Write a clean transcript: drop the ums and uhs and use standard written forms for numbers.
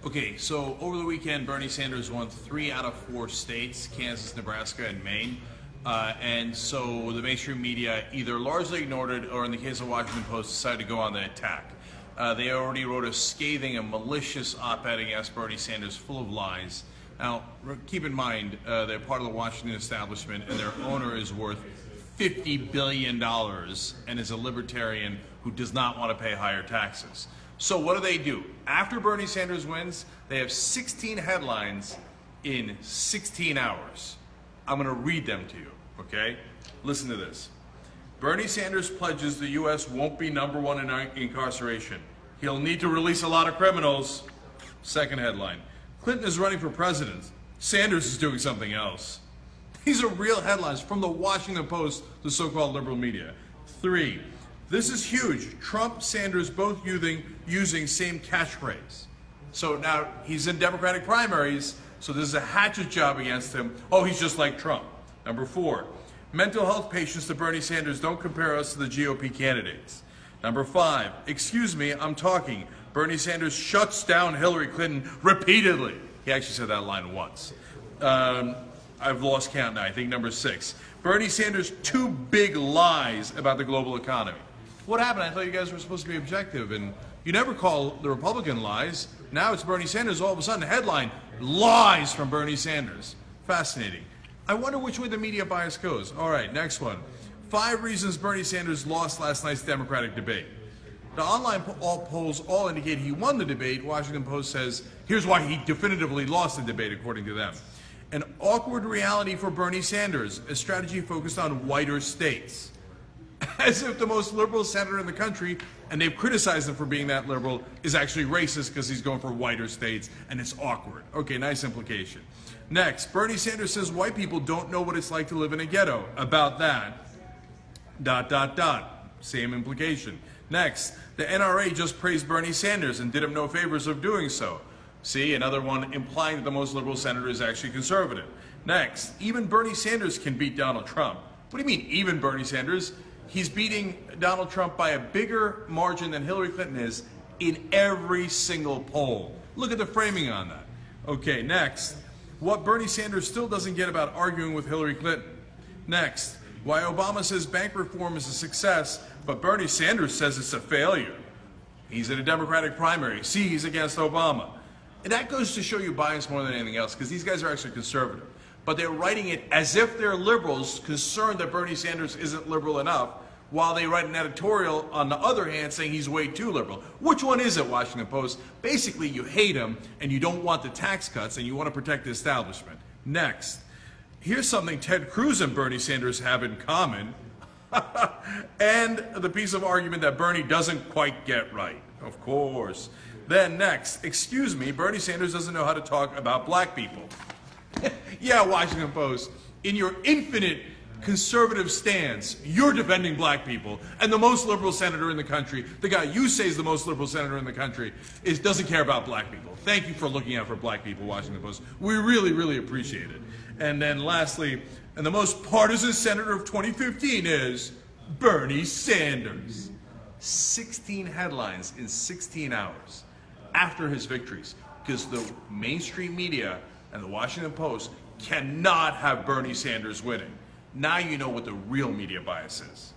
Okay, so over the weekend, Bernie Sanders won 3 out of 4 states, Kansas, Nebraska, and Maine. And so the mainstream media either largely ignored it or, in the case of Washington Post, decided to go on the attack. They already wrote a scathing and malicious op-ed against Bernie Sanders full of lies. Now, keep in mind, they're part of the Washington establishment, and their owner is worth $50 billion and is a libertarian who does not want to pay higher taxes. So what do? After Bernie Sanders wins, they have 16 headlines in 16 hours. I'm going to read them to you, okay? Listen to this. Bernie Sanders pledges the U.S. won't be #1 in incarceration. He'll need to release a lot of criminals. Second headline. Clinton is running for president. Sanders is doing something else. These are real headlines from the Washington Post, the so-called liberal media. 3. This is huge. Trump, Sanders both using same catchphrase. So now he's in Democratic primaries, so this is a hatchet job against him. Oh, he's just like Trump. Number 4. Mental health patients to Bernie Sanders, don't compare us to the GOP candidates. Number 5. Excuse me, I'm talking. Bernie Sanders shuts down Hillary Clinton repeatedly. He actually said that line once. I've lost count now. I think number 6. Bernie Sanders' 2 big lies about the global economy. What happened? I thought you guys were supposed to be objective, and you never call the Republican lies. Now it's Bernie Sanders. All of a sudden, headline, lies from Bernie Sanders. Fascinating. I wonder which way the media bias goes. All right, next one. 5 reasons Bernie Sanders lost last night's Democratic debate. The online polls all indicate he won the debate. Washington Post says, here's why he definitively lost the debate, according to them. An awkward reality for Bernie Sanders, a strategy focused on whiter states. As if the most liberal senator in the country, and they've criticized him for being that liberal, is actually racist because he's going for whiter states, and it's awkward. Okay, nice implication. Next, Bernie Sanders says white people don't know what it's like to live in a ghetto. About that, ... Same implication. Next, the NRA just praised Bernie Sanders and did him no favors of doing so. See, another one implying that the most liberal senator is actually conservative. Next, even Bernie Sanders can beat Donald Trump. What do you mean, even Bernie Sanders? He's beating Donald Trump by a bigger margin than Hillary Clinton is in every single poll. Look at the framing on that. Okay, next, what Bernie Sanders still doesn't get about arguing with Hillary Clinton. Next, why Obama says bank reform is a success, but Bernie Sanders says it's a failure. He's in a Democratic primary. See, he's against Obama. And that goes to show you bias more than anything else, because these guys are actually conservative. But they're writing it as if they're liberals concerned that Bernie Sanders isn't liberal enough, while they write an editorial on the other hand saying he's way too liberal. Which one is it, Washington Post? Basically, you hate him and you don't want the tax cuts and you want to protect the establishment. Next, here's something Ted Cruz and Bernie Sanders have in common. And the piece of argument that Bernie doesn't quite get right, of course. Then next, excuse me, Bernie Sanders doesn't know how to talk about black people. Yeah, Washington Post, in your infinite conservative stance, you're defending black people, and the most liberal senator in the country, the guy you say is the most liberal senator in the country, doesn't care about black people. Thank you for looking out for black people, Washington Post. We really, really appreciate it. And then lastly, and the most partisan senator of 2015 is Bernie Sanders. 16 headlines in 16 hours after his victories, because the mainstream media and the Washington Post cannot have Bernie Sanders winning. Now you know what the real media bias is.